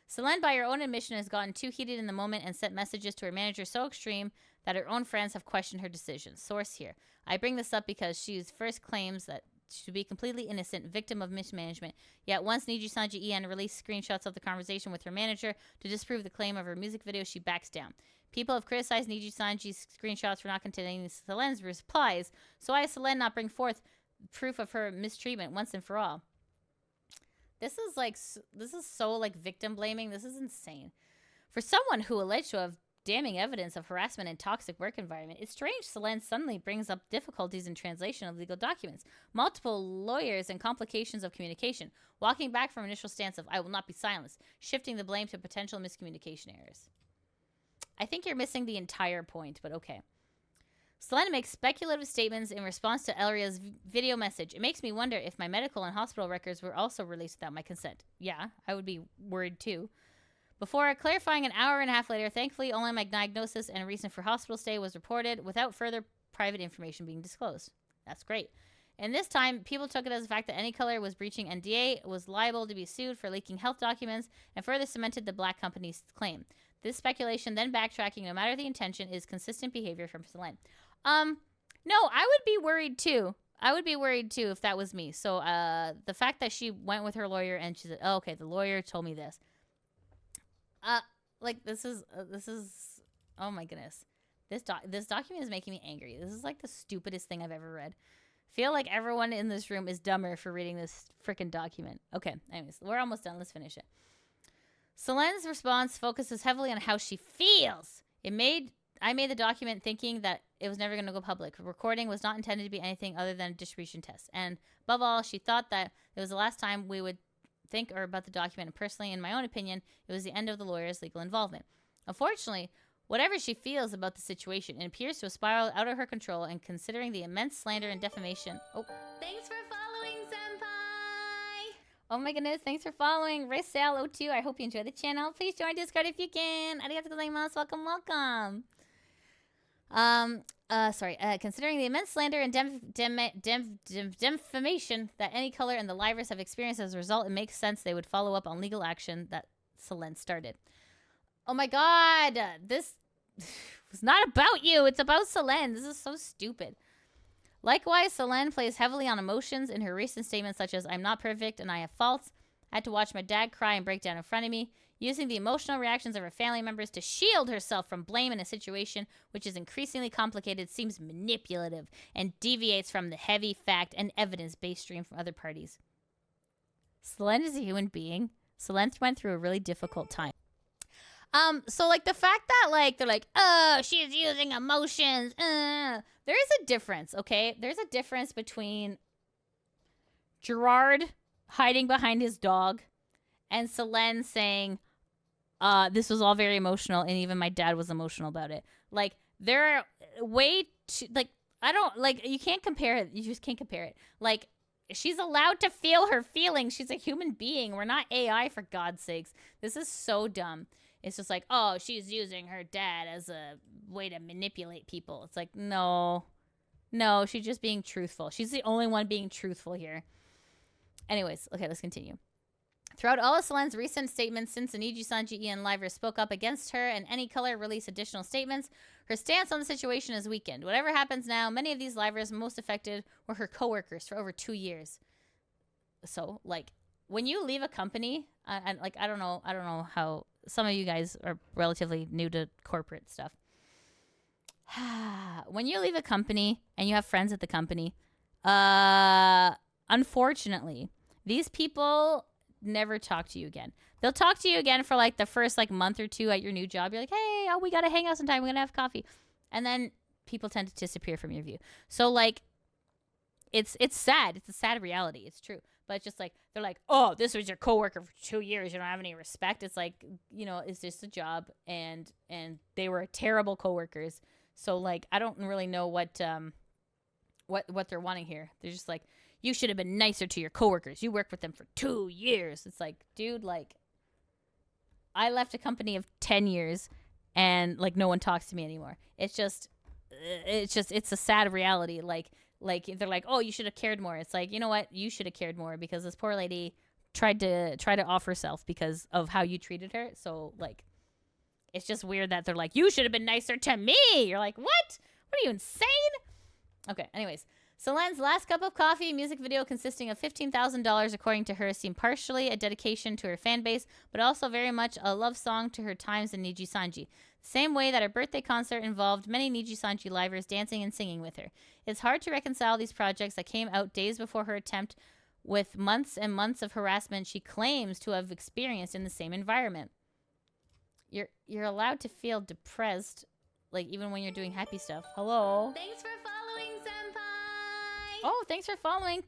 Selen, by her own admission, has gotten too heated in the moment and sent messages to her manager so extreme that her own friends have questioned her decisions. Source here. I bring this up because she first claims that to be completely innocent, victim of mismanagement. Yet once Nijisanji Ian released screenshots of the conversation with her manager to disprove the claim of her music video, she backs down. People have criticized Nijisanji's screenshots for not containing Selen's replies, so why has Selen not bring forth proof of her mistreatment once and for all? This is so like victim blaming. This is insane. For someone who alleged to have damning evidence of harassment and toxic work environment, it's strange Selen suddenly brings up difficulties in translation of legal documents, multiple lawyers, and complications of communication, walking back from initial stance of I will not be silenced, shifting the blame to potential miscommunication errors. I think you're missing the entire point, but okay. Selen makes speculative statements in response to Elira's video message. It makes me wonder if my medical and hospital records were also released without my consent. Yeah, I would be worried too. Before clarifying an hour and a half later, thankfully only my diagnosis and reason for hospital stay was reported without further private information being disclosed. That's great. And this time, people took it as the fact that Any Color was breaching NDA, was liable to be sued for leaking health documents, and further cemented the black company's claim. This speculation, then backtracking, no matter the intention, is consistent behavior from Selen. No, I would be worried too. I would be worried too if that was me. So, the fact that she went with her lawyer and she said, "Oh, okay, the lawyer told me this." Like this is, oh my goodness, this document is making me angry. This is like the stupidest thing I've ever read. Feel like everyone in this room is dumber for reading this freaking document. Okay, anyways, we're almost done. Let's finish it. Selen's response focuses heavily on how she feels. I made the document thinking that it was never going to go public. The recording was not intended to be anything other than a distribution test. And above all, she thought that it was the last time we would think or about the document. And personally, in my own opinion, it was the end of the lawyer's legal involvement. Unfortunately, whatever she feels about the situation, it appears to have spiraled out of her control, and considering the immense slander and defamation... Oh, thanks for following, Senpai! Oh my goodness, thanks for following. Risal02, I hope you enjoy the channel. Please join Discord if you can. Arigatou gozaimasu. Welcome, welcome. Considering the immense slander and defamation that Any Color and the Livers have experienced as a result, it makes sense they would follow up on legal action that Selen started. Oh my god, this was not about you. It's about Selen. This is so stupid. Likewise, Selen plays heavily on emotions in her recent statements such as, "I'm not perfect and I have faults. I had to watch my dad cry and break down in front of me," using the emotional reactions of her family members to shield herself from blame in a situation which is increasingly complicated, seems manipulative, and deviates from the heavy fact and evidence-based stream from other parties. Selen is a human being. Selen went through a really difficult time. So, like, the fact that, like, they're like, "Oh, she's using emotions," there is a difference, okay? There's a difference between Gerard hiding behind his dog and Selen saying, this was all very emotional, and even my dad was emotional about it. Like, they're way too, like, I don't, like, you can't compare it. You just can't compare it. Like, she's allowed to feel her feelings. She's a human being. We're not AI, for God's sakes. This is so dumb. It's just like, oh, she's using her dad as a way to manipulate people. It's like, no, she's just being truthful. She's the only one being truthful here. Anyways, okay, let's continue. Throughout all of Selen's recent statements since the Nijisanji and Livers spoke up against her and Any Color released additional statements, her stance on the situation has weakened. Whatever happens now, many of these Livers most affected were her coworkers for over 2 years. So, like, when you leave a company, and like, I don't know how some of you guys are relatively new to corporate stuff. When you leave a company and you have friends at the company, unfortunately, these people never talk to you again. They'll talk to you again for like the first like month or two at your new job. You're like, "Hey, we gotta hang out sometime. We're gonna have coffee," and then people tend to disappear from your view. So like, it's sad. It's a sad reality. It's true. But it's just like, they're like, "Oh, this was your coworker for 2 years. You don't have any respect." It's like, you know, it's just a job, and they were terrible coworkers. So like, I don't really know what they're wanting here. They're just like, "You should have been nicer to your coworkers. You worked with them for 2 years." It's like, dude, like, I left a company of 10 years and like no one talks to me anymore. It's a sad reality. Like they're like, "Oh, you should have cared more." It's like, you know what? You should have cared more, because this poor lady tried to off herself because of how you treated her. So like, it's just weird that they're like, "You should have been nicer to me." You're like, what? What are you, insane? Okay, anyways. Selen's Last Cup of Coffee music video, consisting of $15,000, according to her, seemed partially a dedication to her fan base, but also very much a love song to her times in Nijisanji. The same way that her birthday concert involved many Nijisanji livers dancing and singing with her. It's hard to reconcile these projects that came out days before her attempt with months and months of harassment she claims to have experienced in the same environment. You're allowed to feel depressed, like, even when you're doing happy stuff. Hello? Thanks for following, Senpai! Oh, thanks for following,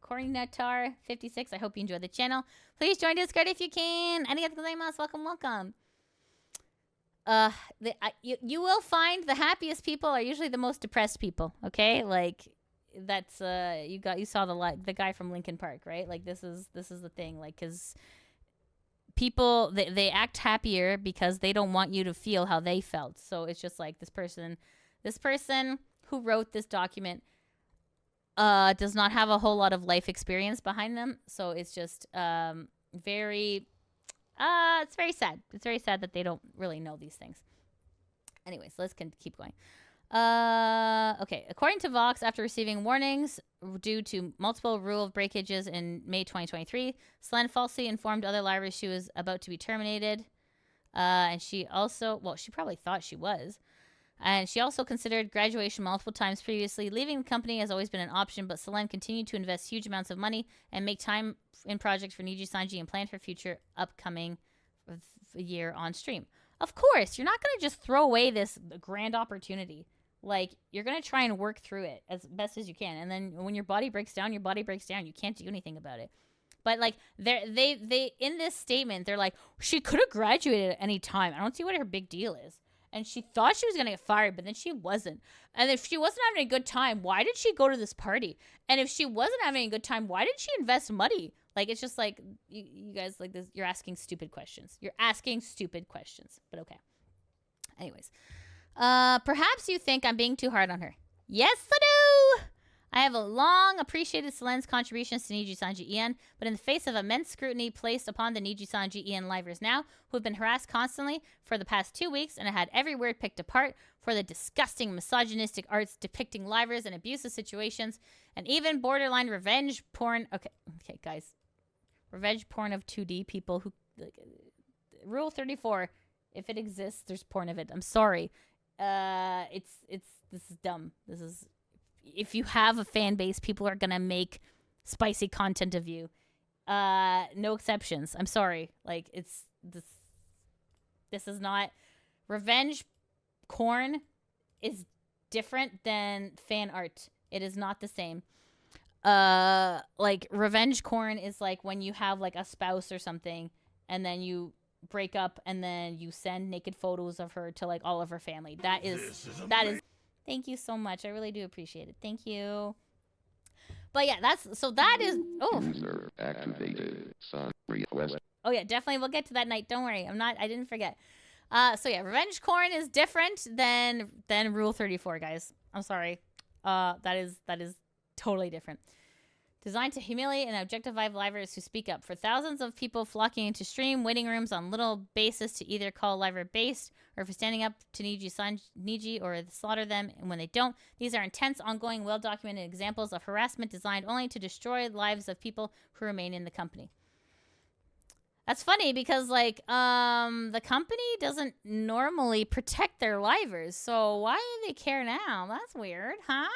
Corinatar 56. I hope you enjoyed the channel. Please join Discord if you can. Arigatou gozaimasu. Welcome, welcome. You will find the happiest people are usually the most depressed people. Okay, like, that's you saw the guy from Linkin Park, right? Like, this is the thing. Like, because people, they act happier because they don't want you to feel how they felt. So it's just like this person who wrote this document does not have a whole lot of life experience behind them. So it's just very it's very sad. It's very sad that they don't really know these things. Anyways, let's keep going. Okay. According to Vox, after receiving warnings due to multiple rule breakages in May 2023, Selen falsely informed other libraries she was about to be terminated. And she also, well, she probably thought she was. And she also considered graduation multiple times previously. Leaving the company has always been an option, but Selen continued to invest huge amounts of money and make time in projects for Nijisanji and plan her future upcoming year on stream. Of course, you're not going to just throw away this grand opportunity. Like, you're going to try and work through it as best as you can. And then when your body breaks down, your body breaks down. You can't do anything about it. But, like, they in this statement, they're like, she could have graduated at any time. I don't see what her big deal is. And she thought she was going to get fired, but then she wasn't. And if she wasn't having a good time, why did she go to this party? And if she wasn't having a good time, why did she invest money? Like, it's just like, you guys, like this, you're asking stupid questions. You're asking stupid questions. But okay. Anyways. Perhaps you think I'm being too hard on her. Yes, I do! I have long appreciated Selen's contributions to Nijisanji EN, but in the face of immense scrutiny placed upon the Nijisanji EN livers now, who have been harassed constantly for the past 2 weeks and had every word picked apart for the disgusting misogynistic arts depicting livers in abusive situations, and even borderline revenge porn. Okay, guys. Revenge porn of 2D people who... Rule 34, if it exists, there's porn of it. I'm sorry. This is dumb. This is... If you have a fan base, people are gonna make spicy content of you. No exceptions. I'm sorry. Like, it's this is not... Revenge porn is different than fan art. It is not the same. Like, revenge porn is like when you have like a spouse or something, and then you break up, and then you send naked photos of her to like all of her family. That is. Thank you so much. I really do appreciate it. Thank you. But yeah, that is. Oh. User activated. Son request. Oh yeah, definitely. We'll get to that night. Don't worry. I didn't forget. So yeah, revenge porn is different than Rule 34, guys. I'm sorry. That is totally different. Designed to humiliate and objectify livers who speak up. For thousands of people flocking into stream waiting rooms on little basis to either call liver based or for standing up to Niji or slaughter them, and when they don't, these are intense, ongoing, well-documented examples of harassment designed only to destroy lives of people who remain in the company. That's funny because, like, the company doesn't normally protect their livers, so why do they care now? That's weird, huh?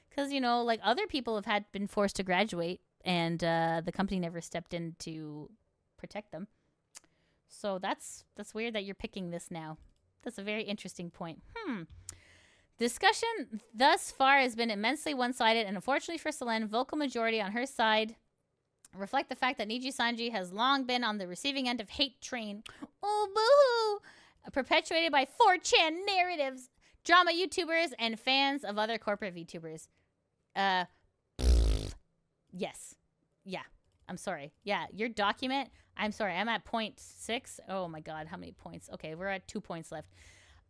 Because, you know, like, other people have been forced to graduate, and the company never stepped in to protect them. So that's weird that you're picking this now. That's a very interesting point. Discussion thus far has been immensely one-sided, and unfortunately for Selen, vocal majority on her side reflect the fact that Nijisanji has long been on the receiving end of hate train. Oh, boo-hoo! Perpetuated by 4chan narratives, drama YouTubers, and fans of other corporate VTubers. Yes. Yeah. I'm sorry. Yeah, your document... I'm sorry, I'm at 0.6. Oh my god, how many points? Okay, we're at 2 points left.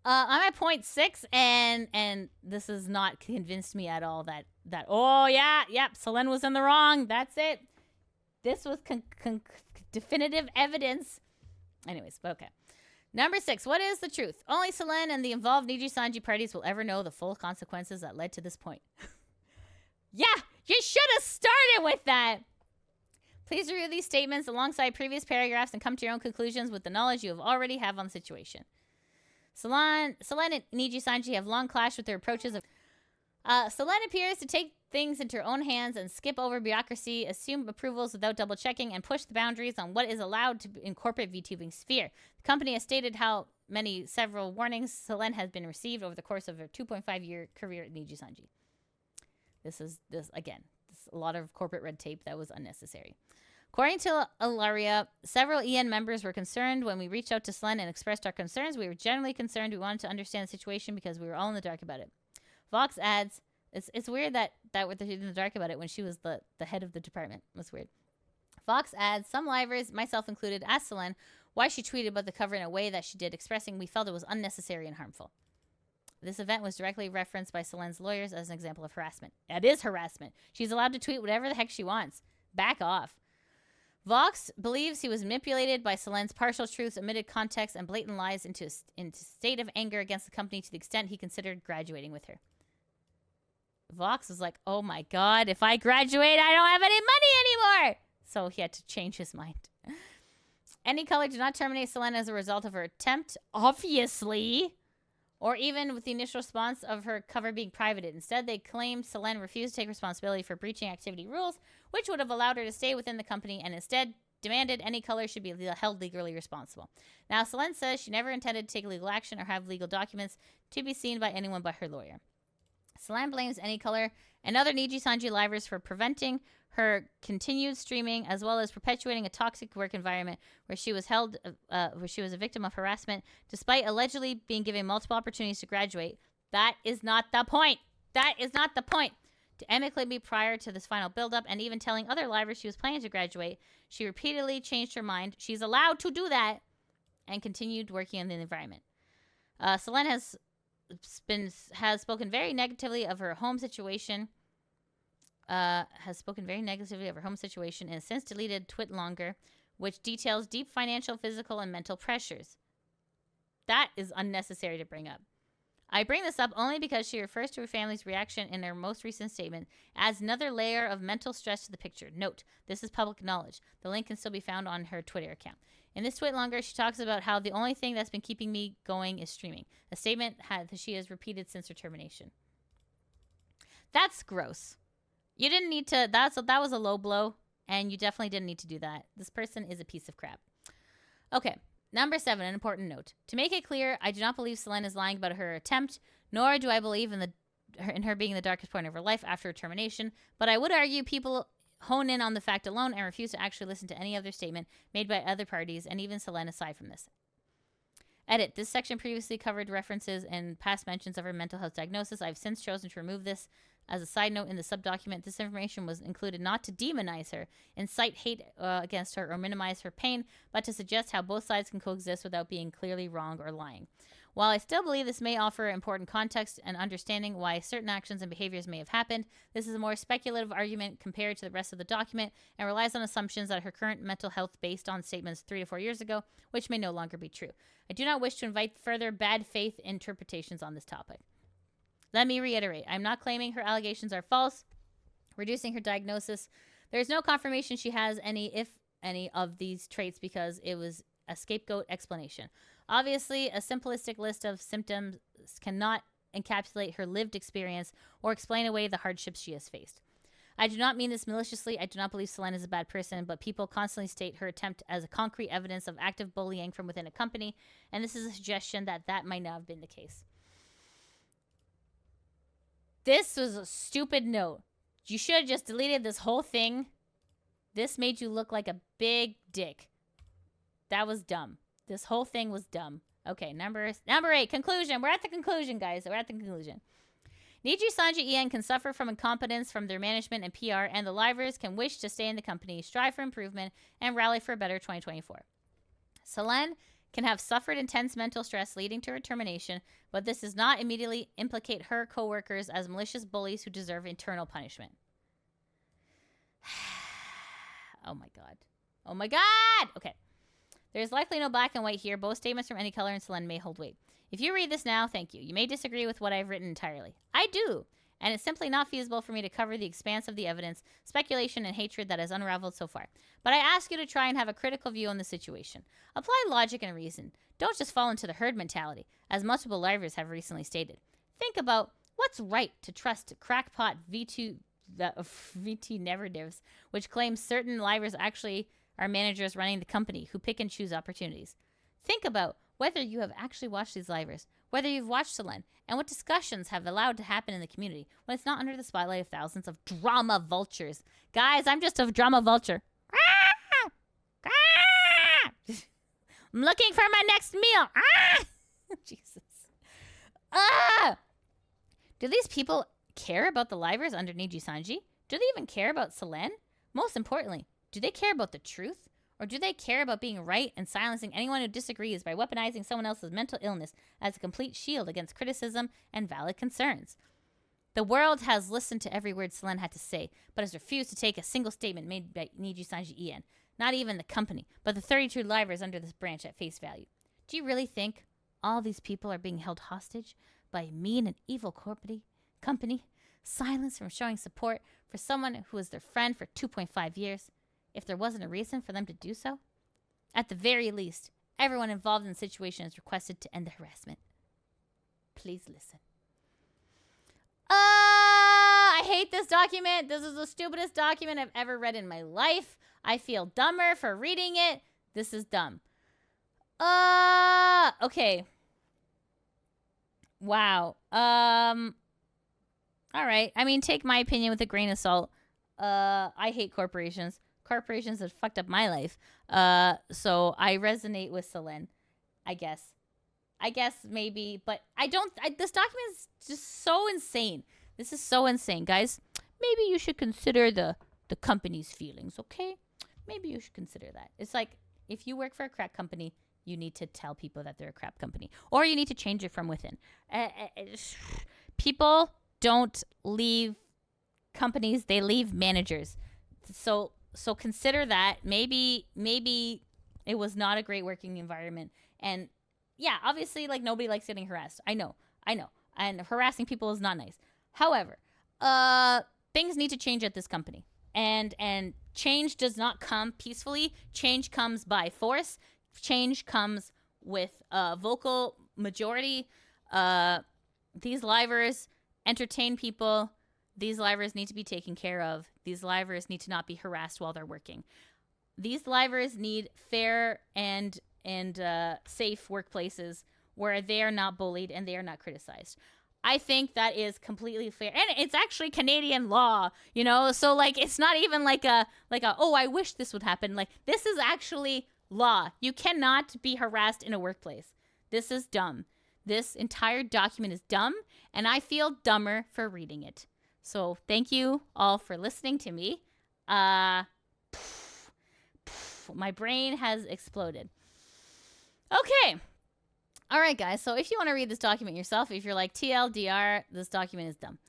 I'm at 0.6, and this has not convinced me at all that oh yeah, Selen was in the wrong. That's it. This was definitive evidence. Anyways, okay. Number 6, what is the truth? Only Selen and the involved Nijisanji parties will ever know the full consequences that led to this point. Yeah, you should have started with that. Please review these statements alongside previous paragraphs and come to your own conclusions with the knowledge you already have on the situation. Selen and Nijisanji have long clashed with their approaches of... Selen appears to take things into her own hands and skip over bureaucracy, assume approvals without double-checking, and push the boundaries on what is allowed to in corporate VTubing sphere. The company has stated how several warnings Selen has been received over the course of her 2.5-year career at Nijisanji. Again, a lot of corporate red tape that was unnecessary. According to Elira, several EN members were concerned when we reached out to Selen and expressed our concerns. We were generally concerned. We wanted to understand the situation because we were all in the dark about it. Vox adds, it's weird that they're in the dark about it when she was the head of the department. That's weird. Vox adds, some livers, myself included, asked Selen why she tweeted about the cover in a way that she did, expressing we felt it was unnecessary and harmful. This event was directly referenced by Selen's lawyers as an example of harassment. It is harassment. She's allowed to tweet whatever the heck she wants. Back off. Vox believes he was manipulated by Selen's partial truths, omitted context, and blatant lies into state of anger against the company to the extent he considered graduating with her. Vox was like, oh my god, if I graduate, I don't have any money anymore! So he had to change his mind. Any color did not terminate Selen as a result of her attempt, obviously, or even with the initial response of her cover being privated. Instead, they claimed Selen refused to take responsibility for breaching activity rules, which would have allowed her to stay within the company, and instead demanded any color should be held legally responsible. Now, Selen says she never intended to take legal action or have legal documents to be seen by anyone but her lawyer. Selen blames Any Color and other Nijisanji livers for preventing her continued streaming, as well as perpetuating a toxic work environment where she was a victim of harassment, despite allegedly being given multiple opportunities to graduate. That is not the point. That is not the point. To amicably prior to this final buildup, and even telling other livers she was planning to graduate, she repeatedly changed her mind. She's allowed to do that, and continued working in the environment. Selen has spoken very negatively of her home situation. And has since deleted Twit Longer, which details deep financial, physical, and mental pressures. That is unnecessary to bring up. I bring this up only because she refers to her family's reaction in her most recent statement as another layer of mental stress to the picture. Note, this is public knowledge. The link can still be found on her Twitter account. In this Twit Longer, she talks about how the only thing that's been keeping me going is streaming, a statement that she has repeated since her termination. That's gross. You didn't need to, that was a low blow, and you definitely didn't need to do that. This person is a piece of crap. Okay, number 7, an important note. To make it clear, I do not believe Selen is lying about her attempt, nor do I believe in her being the darkest point of her life after her termination, but I would argue people hone in on the fact alone and refuse to actually listen to any other statement made by other parties, and even Selen aside from this. Edit. This section previously covered references and past mentions of her mental health diagnosis. I've since chosen to remove this. As a side note in the subdocument, this information was included not to demonize her, incite hate against her, or minimize her pain, but to suggest how both sides can coexist without being clearly wrong or lying. While I still believe this may offer important context and understanding why certain actions and behaviors may have happened, this is a more speculative argument compared to the rest of the document and relies on assumptions that her current mental health based on statements 3 to 4 years ago, which may no longer be true. I do not wish to invite further bad faith interpretations on this topic. Let me reiterate, I'm not claiming her allegations are false, reducing her diagnosis. There is no confirmation she has any, if any, of these traits because it was a scapegoat explanation. Obviously, a simplistic list of symptoms cannot encapsulate her lived experience or explain away the hardships she has faced. I do not mean this maliciously. I do not believe Selen is a bad person, but people constantly state her attempt as a concrete evidence of active bullying from within a company, and this is a suggestion that might not have been the case. This was a stupid note. You should have just deleted this whole thing. This made you look like a big dick. That was dumb. This whole thing was dumb. Okay, number 8, conclusion. We're at the conclusion, guys. We're at the conclusion. Nijisanji EN can suffer from incompetence from their management and PR, and the livers can wish to stay in the company, strive for improvement, and rally for a better 2024. Selen can have suffered intense mental stress leading to her termination, but this does not immediately implicate her co-workers as malicious bullies who deserve internal punishment. Oh my god. Oh my god! Okay. There's likely no black and white here. Both statements from Any Color and Selen may hold weight. If you read this now, thank you. You may disagree with what I've written entirely. I do. And it's simply not feasible for me to cover the expanse of the evidence, speculation, and hatred that has unraveled so far. But I ask you to try and have a critical view on the situation. Apply logic and reason. Don't just fall into the herd mentality, as multiple livers have recently stated. Think about what's right to trust crackpot VT narratives, which claim certain livers actually are managers running the company who pick and choose opportunities. Think about whether you have actually watched these livers, whether you've watched Selen, and what discussions have allowed to happen in the community when it's not under the spotlight of thousands of drama vultures. Guys, I'm just a drama vulture. I'm looking for my next meal. Jesus. Do these people care about the livers under Nijisanji? Do they even care about Selen? Most importantly, Do they care about the truth? Or do they care about being right and silencing anyone who disagrees by weaponizing someone else's mental illness as a complete shield against criticism and valid concerns? The world has listened to every word Selen had to say, but has refused to take a single statement made by Nijisanji FANS. Not even the company, but the 32 livers under this branch at face value. Do you really think all these people are being held hostage by a mean and evil company, silenced from showing support for someone who was their friend for 2.5 years, if there wasn't a reason for them to do so? At the very least, everyone involved in the situation is requested to end the harassment. Please listen. I hate this document. This is the stupidest document I've ever read in my life. I feel dumber for reading it. This is dumb. Okay. Wow. All right. I mean, take my opinion with a grain of salt. I hate corporations. Corporations have fucked up my life. So I resonate with Selen, I guess. Maybe, but this document is just so insane. This is so insane, guys. Maybe you should consider the company's feelings, okay? Maybe you should consider that. It's like, if you work for a crap company, you need to tell people that they're a crap company. Or you need to change it from within. People don't leave companies, they leave managers. So consider that. Maybe it was not a great working environment. And yeah, obviously, like, nobody likes getting harassed. I know. And harassing people is not nice. However, things need to change at this company. And change does not come peacefully. Change comes by force. Change comes with a vocal majority. These livers entertain people. These livers need to be taken care of. These livers need to not be harassed while they're working. These livers need fair and safe workplaces where they are not bullied and they are not criticized. I think that is completely fair. And it's actually Canadian law, you know? So, like, it's not even like a, oh, I wish this would happen. Like, this is actually law. You cannot be harassed in a workplace. This is dumb. This entire document is dumb, and I feel dumber for reading it. So, thank you all for listening to me. My brain has exploded. Okay. All right, guys. So if you want to read this document yourself, if you're like TLDR, this document is dumb.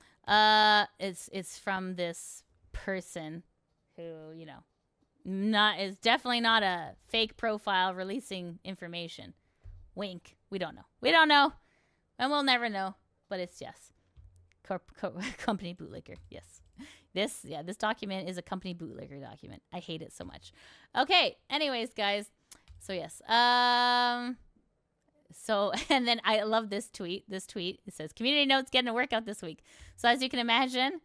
It's from this person who, you know, is definitely not a fake profile releasing information. Wink. We don't know. And we'll never know. But it's yes. Company bootlicker. Yes. This document is a company bootlicker document. I hate it so much. Okay. Anyways, guys. So yes. So, and then I love this tweet. It says, community notes getting a workout this week. So as you can imagine,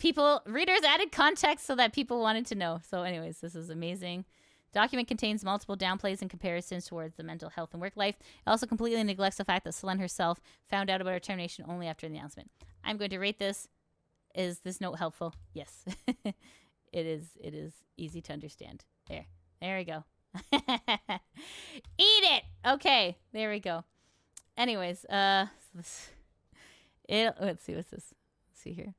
readers added context so that people wanted to know. So anyways, this is amazing. Document contains multiple downplays and comparisons towards the mental health and work life. It also completely neglects the fact that Selen herself found out about her termination only after the announcement. I'm going to rate this. Is this note helpful? Yes. It is easy to understand. There we go. Eat it. Okay, there we go. Anyways, let's see what's this. Let's see here.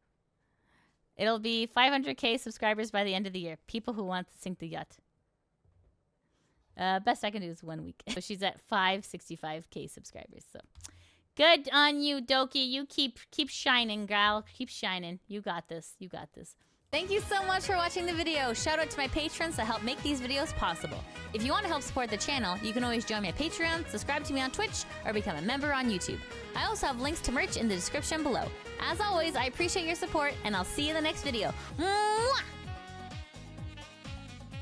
It'll be 500k subscribers by the end of the year. People who want to sink the yacht. Best I can do is 1 week. So she's at 565k subscribers. So good on you, Doki. You keep shining, gal. Keep shining. You got this. Thank you so much for watching the video. Shout out to my patrons that help make these videos possible. If you want to help support the channel, you can always join me at Patreon, subscribe to me on Twitch, or become a member on YouTube. I also have links to merch in the description below. As always, I appreciate your support, and I'll see you in the next video. Mwah!